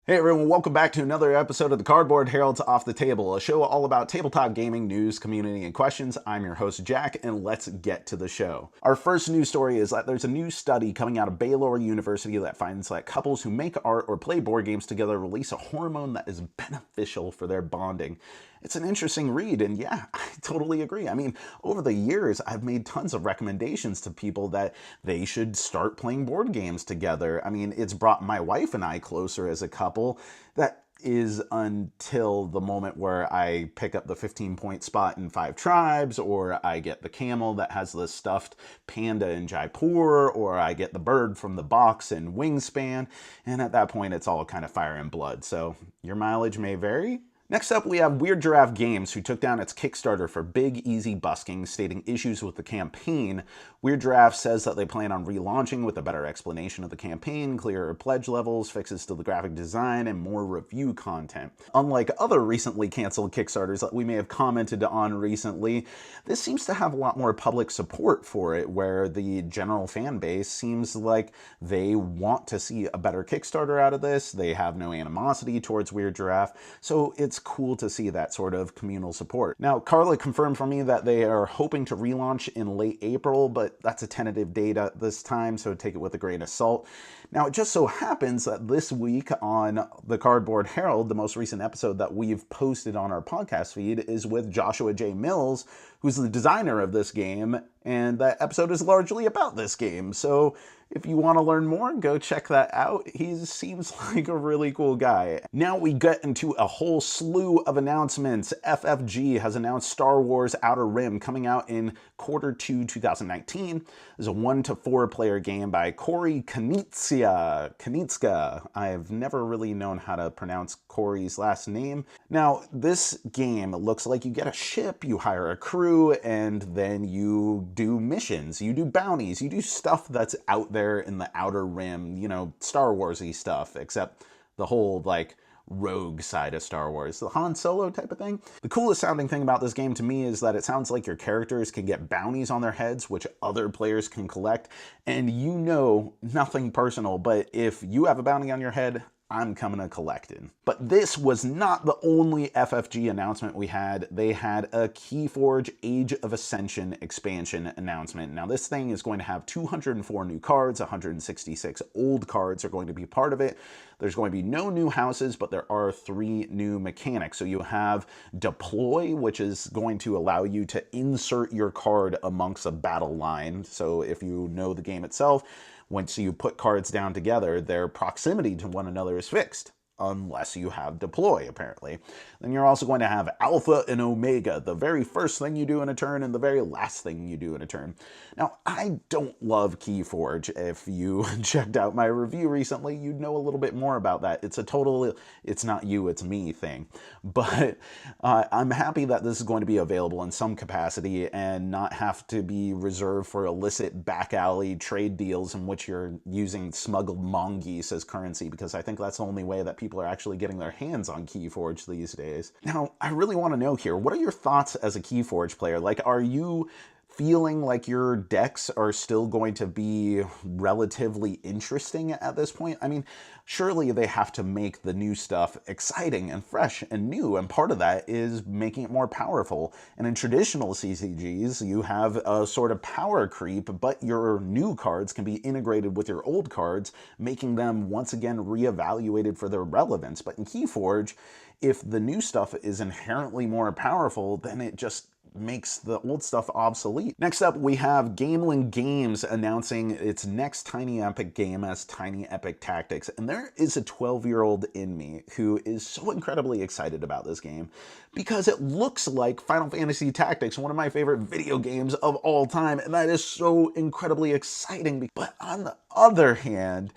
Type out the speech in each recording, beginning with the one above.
Hey everyone, welcome back to another episode of the Cardboard Herald's Off the Table, a show all about tabletop gaming news, community, and questions. I'm your host, Jack, and let's get to the show. Our first news story is that there's a new study coming out of Baylor University that finds that couples who make art or play board games together release a hormone that is beneficial for their bonding. It's an interesting read, and yeah, I totally agree. I mean, over the years, I've made tons of recommendations to people that they should start playing board games together. I mean, it's brought my wife and I closer as a couple. That is until the moment where I pick up the 15-point spot in 5 Tribes, or I get the camel that has the stuffed panda in Jaipur, or I get the bird from the box in Wingspan, and at that point, it's all kind of fire and blood. So your mileage may vary. Next up, we have Weird Giraffe Games, who took down its Kickstarter for Big Easy Busking, stating issues with the campaign. Weird Giraffe says that they plan on relaunching with a better explanation of the campaign, clearer pledge levels, fixes to the graphic design, and more review content. Unlike other recently canceled Kickstarters that we may have commented on recently, this seems to have a lot more public support for it, where the general fan base seems like they want to see a better Kickstarter out of this. They have no animosity towards Weird Giraffe, so it's cool to see that sort of communal support. Now, Carla confirmed for me that they are hoping to relaunch in late April, but that's a tentative date at this time, so take it with a grain of salt. Now, it just so happens that this week on the Cardboard Herald, the most recent episode that we've posted on our podcast feed is with Joshua J. Mills, who's the designer of this game, and that episode is largely about this game. So if you want to learn more, go check that out. He seems like a really cool guy. Now we get into a whole slew of announcements. FFG has announced Star Wars Outer Rim coming out in Q2 2019. It's a 1 to 4 player game by Corey Knizia. I've never really known how to pronounce Corey's last name. Now, this game looks like you get a ship, you hire a crew, and then you do missions, you do bounties, you do stuff that's out there in the Outer Rim, you know, Star Wars-y stuff, except the whole, like, rogue side of Star Wars, the Han Solo type of thing. The coolest sounding thing about this game to me is that it sounds like your characters can get bounties on their heads, which other players can collect, and you know, nothing personal, but if you have a bounty on your head, I'm coming to collect it. But this was not the only FFG announcement we had. They had a Keyforge Age of Ascension expansion announcement. Now this thing is going to have 204 new cards, 166 old cards are going to be part of it. There's going to be no new houses, but there are 3 new mechanics. So you have Deploy, which is going to allow you to insert your card amongst a battle line. So if you know the game itself, once you put cards down together, their proximity to one another is fixed, unless you have Deploy, apparently. Then you're also going to have Alpha and Omega, the very first thing you do in a turn and the very last thing you do in a turn. Now, I don't love Keyforge. If you checked out my review recently, you'd know a little bit more about that. It's a total, it's not you, it's me thing. But I'm happy that this is going to be available in some capacity and not have to be reserved for illicit back alley trade deals in which you're using smuggled mongoose as currency, because I think that's the only way that people are actually getting their hands on Keyforge these days. Now, I really want to know here, what are your thoughts as a Keyforge player? Like, are you feeling like your decks are still going to be relatively interesting at this point? I mean, surely they have to make the new stuff exciting and fresh and new, and part of that is making it more powerful. And in traditional CCGs, you have a sort of power creep, but your new cards can be integrated with your old cards, making them once again reevaluated for their relevance. But in Keyforge, if the new stuff is inherently more powerful, then it just makes the old stuff obsolete. Next up, we have Gamelyn Games announcing its next Tiny Epic game as Tiny Epic Tactics. And there is a 12-year-old in me who is so incredibly excited about this game because it looks like Final Fantasy Tactics, one of my favorite video games of all time. And that is so incredibly exciting. But on the other hand,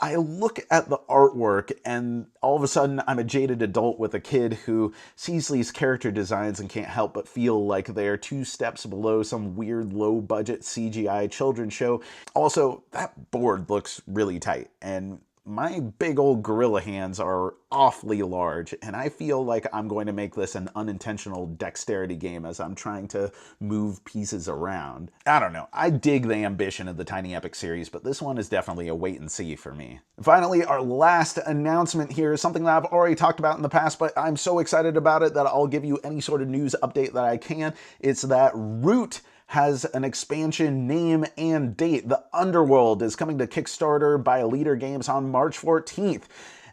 I look at the artwork and all of a sudden I'm a jaded adult with a kid who sees these character designs and can't help but feel like they're 2 steps below some weird low-budget CGI children's show. Also, that board looks really tight, and My big old gorilla hands are awfully large, and I feel like I'm going to make this an unintentional dexterity game as I'm trying to move pieces around. I don't know. I dig the ambition of the Tiny Epic series, but this one is definitely a wait and see for me. Finally, our last announcement here is something that I've already talked about in the past, but I'm so excited about it that I'll give you any sort of news update that I can. It's that Root has an expansion name and date. The Underworld is coming to Kickstarter by Leader Games on March 14th.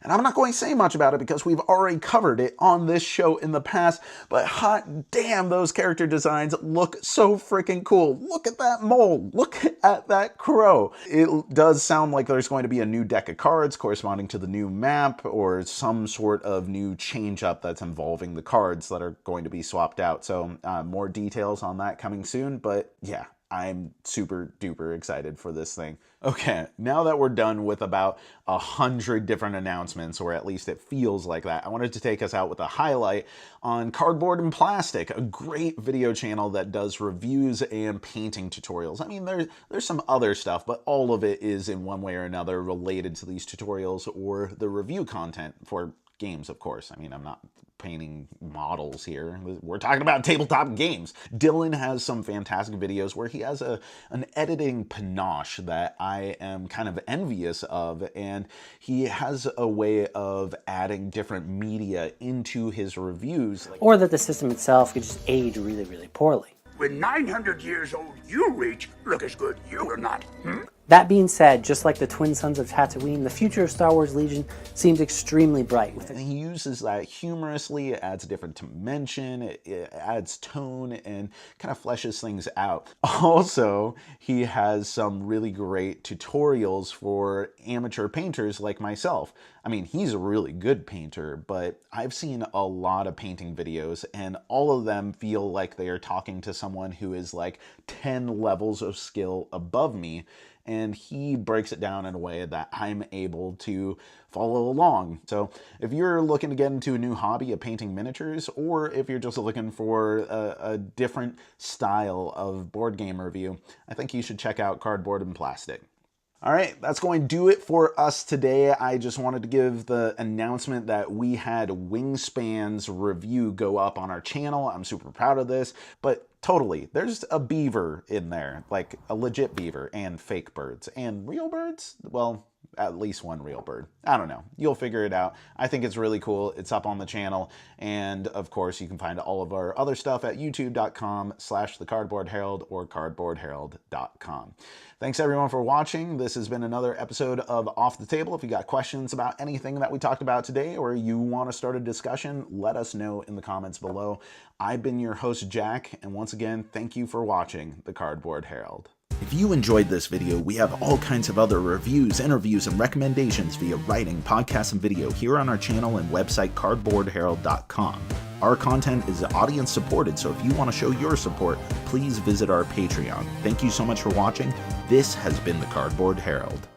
And I'm not going to say much about it because we've already covered it on this show in the past, but hot damn, those character designs look so freaking cool. Look at that mole. Look at that crow. It does sound like there's going to be a new deck of cards corresponding to the new map or some sort of new change up that's involving the cards that are going to be swapped out. So more details on that coming soon, but yeah. I'm super duper excited for this thing. Okay, now that we're done with about 100 different announcements, or at least it feels like that, I wanted to take us out with a highlight on Cardboard and Plastic, a great video channel that does reviews and painting tutorials. I mean, there's some other stuff, but all of it is in one way or another related to these tutorials or the review content for games, of course. I mean, I'm not painting models here. We're talking about tabletop games. Dylan has some fantastic videos where he has an editing panache that I am kind of envious of, and he has a way of adding different media into his reviews. Or that the system itself could just age really, really poorly. When 900 years old you reach, look as good you will not. That being said, just like the twin sons of Tatooine, the future of Star Wars Legion seems extremely bright. And he uses that humorously, it adds a different dimension, it adds tone, and kind of fleshes things out. Also, he has some really great tutorials for amateur painters like myself. I mean, he's a really good painter, but I've seen a lot of painting videos, and all of them feel like they are talking to someone who is like 10 levels of skill above me. And he breaks it down in a way that I'm able to follow along. So if you're looking to get into a new hobby of painting miniatures, or if you're just looking for a different style of board game review, I think you should check out Cardboard and Plastic. All right, that's going to do it for us today. I just wanted to give the announcement that we had Wingspan's review go up on our channel. I'm super proud of this, but totally, there's a beaver in there, like a legit beaver, and fake birds. And real birds? Well, at least one real bird. I don't know. You'll figure it out. I think it's really cool. It's up on the channel. And of course, you can find all of our other stuff at youtube.com/thecardboardherald or cardboardherald.com. Thanks everyone for watching. This has been another episode of Off the Table. If you got questions about anything that we talked about today, or you want to start a discussion, let us know in the comments below. I've been your host, Jack, and once again, thank you for watching The Cardboard Herald. If you enjoyed this video, we have all kinds of other reviews, interviews, and recommendations via writing, podcasts, and video here on our channel and website cardboardherald.com. Our content is audience supported, so if you want to show your support, please visit our Patreon. Thank you so much for watching. This has been The Cardboard Herald.